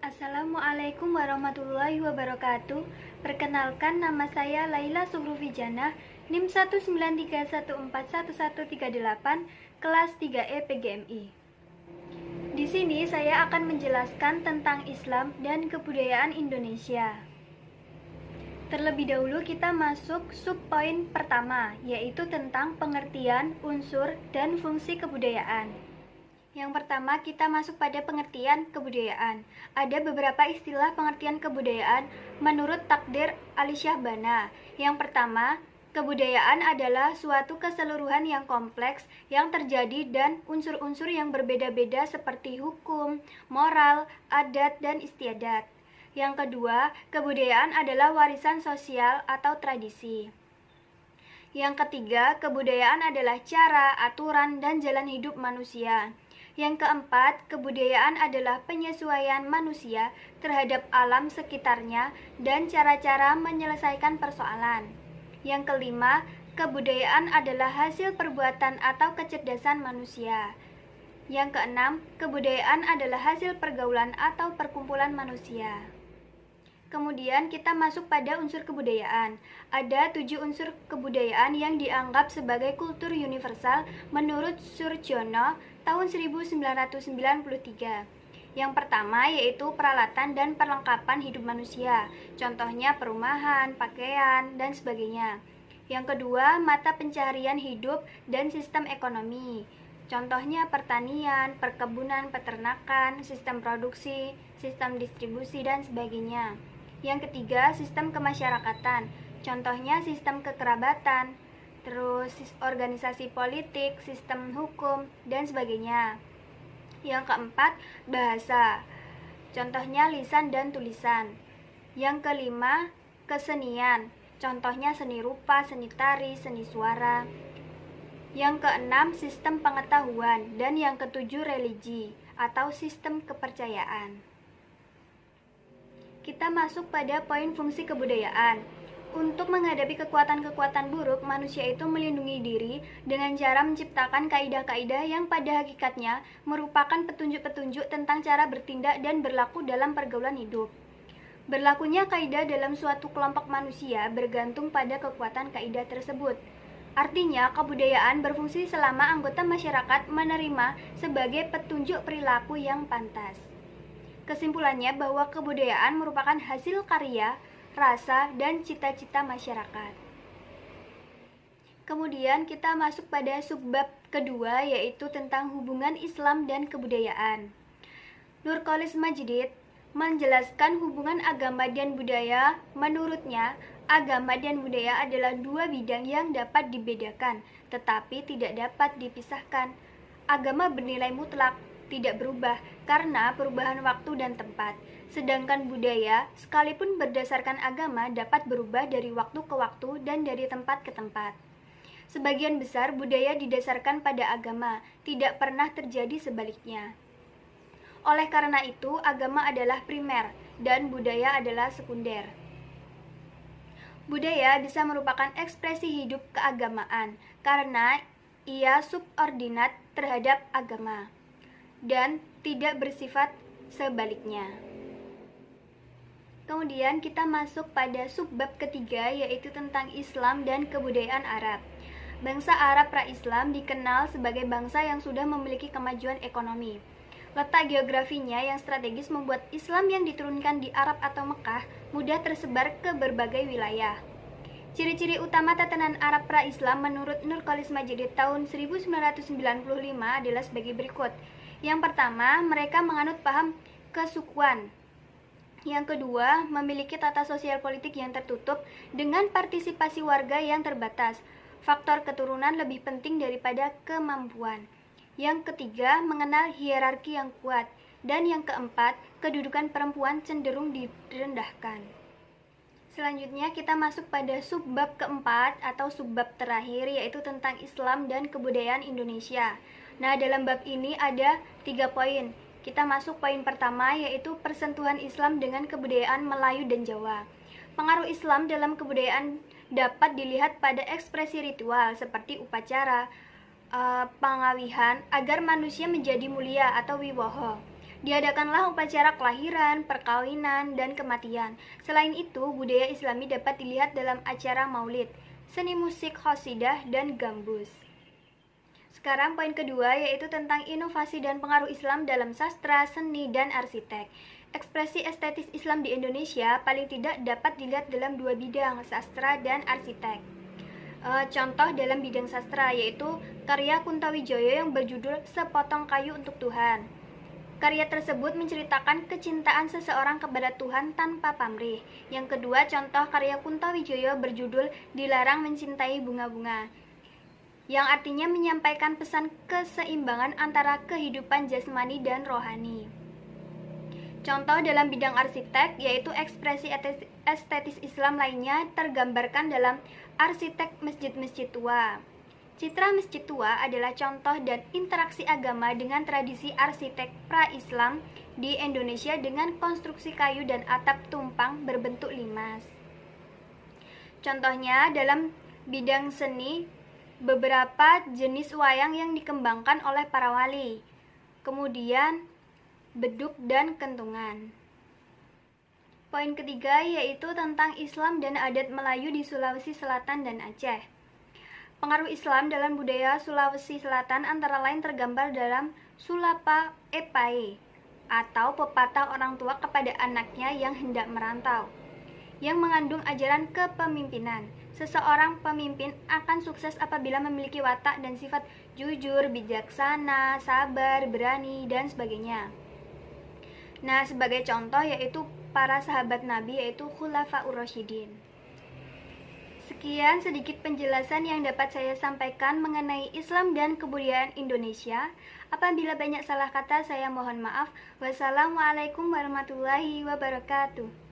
Assalamualaikum warahmatullahi wabarakatuh. Perkenalkan, nama saya Laila Suhrufijana, NIM 193141138, kelas 3E PGMI. Di sini saya akan menjelaskan tentang Islam dan kebudayaan Indonesia. Terlebih dahulu kita masuk subpoin pertama, yaitu tentang pengertian, unsur, dan fungsi kebudayaan. Yang pertama, kita masuk pada pengertian kebudayaan. Ada beberapa istilah pengertian kebudayaan menurut Takdir Alisjahbana. Yang pertama, kebudayaan adalah suatu keseluruhan yang kompleks yang terjadi dan unsur-unsur yang berbeda-beda seperti hukum, moral, adat, dan istiadat. Yang kedua, kebudayaan adalah warisan sosial atau tradisi. Yang ketiga, kebudayaan adalah cara, aturan, dan jalan hidup manusia. Yang keempat, kebudayaan adalah penyesuaian manusia terhadap alam sekitarnya dan cara-cara menyelesaikan persoalan. Yang kelima, kebudayaan adalah hasil perbuatan atau kecerdasan manusia. Yang keenam, kebudayaan adalah hasil pergaulan atau perkumpulan manusia. Kemudian kita masuk pada unsur kebudayaan. Ada 7 unsur kebudayaan yang dianggap sebagai kultur universal menurut Surjono tahun 1993. Yang pertama yaitu peralatan dan perlengkapan hidup manusia, contohnya perumahan, pakaian, dan sebagainya. Yang kedua, mata pencaharian hidup dan sistem ekonomi, contohnya pertanian, perkebunan, peternakan, sistem produksi, sistem distribusi, dan sebagainya. Yang ketiga, sistem kemasyarakatan, contohnya sistem kekerabatan, terus organisasi politik, sistem hukum, dan sebagainya. Yang keempat, bahasa, contohnya lisan dan tulisan. Yang kelima, kesenian, contohnya seni rupa, seni tari, seni suara. Yang keenam, sistem pengetahuan, dan yang ketujuh, religi atau sistem kepercayaan. Kita masuk pada poin fungsi kebudayaan. Untuk menghadapi kekuatan-kekuatan buruk, manusia itu melindungi diri dengan cara menciptakan kaidah-kaidah yang pada hakikatnya merupakan petunjuk-petunjuk tentang cara bertindak dan berlaku dalam pergaulan hidup. Berlakunya kaidah dalam suatu kelompok manusia bergantung pada kekuatan kaidah tersebut. Artinya, kebudayaan berfungsi selama anggota masyarakat menerima sebagai petunjuk perilaku yang pantas. Kesimpulannya bahwa kebudayaan merupakan hasil karya, rasa, dan cita-cita masyarakat. Kemudian kita masuk pada subbab kedua, yaitu tentang hubungan Islam dan kebudayaan. Nurcholish Madjid menjelaskan hubungan agama dan budaya. Menurutnya, agama dan budaya adalah dua bidang yang dapat dibedakan, tetapi tidak dapat dipisahkan. Agama bernilai mutlak, tidak berubah karena perubahan waktu dan tempat. Sedangkan budaya, sekalipun berdasarkan agama, dapat berubah dari waktu ke waktu dan dari tempat ke tempat. Sebagian besar budaya didasarkan pada agama, tidak pernah terjadi sebaliknya. Oleh karena itu, agama adalah primer dan budaya adalah sekunder. Budaya bisa merupakan ekspresi hidup keagamaan karena ia subordinat terhadap agama dan tidak bersifat sebaliknya. Kemudian kita masuk pada subbab ketiga, yaitu tentang Islam dan kebudayaan Arab. Bangsa Arab pra-Islam dikenal sebagai bangsa yang sudah memiliki kemajuan ekonomi. Letak geografinya yang strategis membuat Islam yang diturunkan di Arab atau Mekah mudah tersebar ke berbagai wilayah. Ciri-ciri utama tatanan Arab pra-Islam menurut Nurcholish Madjid tahun 1995 adalah sebagai berikut. Yang pertama, mereka menganut paham kesukuan. Yang kedua, memiliki tata sosial politik yang tertutup dengan partisipasi warga yang terbatas. Faktor keturunan lebih penting daripada kemampuan. Yang ketiga, mengenal hierarki yang kuat. Dan yang keempat, kedudukan perempuan cenderung direndahkan. Selanjutnya kita masuk pada subbab keempat atau subbab terakhir, yaitu tentang Islam dan kebudayaan Indonesia. Nah, dalam bab ini ada 3 poin. Kita masuk poin pertama, yaitu persentuhan Islam dengan kebudayaan Melayu dan Jawa. Pengaruh Islam dalam kebudayaan dapat dilihat pada ekspresi ritual seperti upacara, pangawihan agar manusia menjadi mulia atau wiwoho. Diadakanlah upacara kelahiran, perkawinan, dan kematian. Selain itu, budaya Islami dapat dilihat dalam acara maulid, seni musik qasidah, dan gambus. Sekarang poin kedua yaitu tentang inovasi dan pengaruh Islam dalam sastra, seni, dan arsitek. Ekspresi estetis Islam di Indonesia paling tidak dapat dilihat dalam dua bidang, sastra dan arsitek. Contoh dalam bidang sastra yaitu karya Kuntawijaya yang berjudul Sepotong Kayu untuk Tuhan. Karya tersebut menceritakan kecintaan seseorang kepada Tuhan tanpa pamrih. Yang kedua, contoh karya Kuntawijaya berjudul Dilarang Mencintai Bunga-Bunga, yang artinya menyampaikan pesan keseimbangan antara kehidupan jasmani dan rohani. Contoh dalam bidang arsitek yaitu ekspresi estetis Islam lainnya tergambarkan dalam arsitek masjid-masjid tua. Citra masjid tua adalah contoh dan interaksi agama dengan tradisi arsitek pra-Islam di Indonesia dengan konstruksi kayu dan atap tumpang berbentuk limas. Contohnya dalam bidang seni, beberapa jenis wayang yang dikembangkan oleh para wali. Kemudian beduk dan kentungan. Poin ketiga yaitu tentang Islam dan adat Melayu di Sulawesi Selatan dan Aceh. Pengaruh Islam dalam budaya Sulawesi Selatan antara lain tergambar dalam Sulapa Epae atau pepatah orang tua kepada anaknya yang hendak merantau, yang mengandung ajaran kepemimpinan. Seseorang pemimpin akan sukses apabila memiliki watak dan sifat jujur, bijaksana, sabar, berani, dan sebagainya. Nah, sebagai contoh yaitu para sahabat Nabi yaitu Khulafaur Rasyidin. Sekian sedikit penjelasan yang dapat saya sampaikan mengenai Islam dan kebudayaan Indonesia. Apabila banyak salah kata, saya mohon maaf. Wassalamualaikum warahmatullahi wabarakatuh.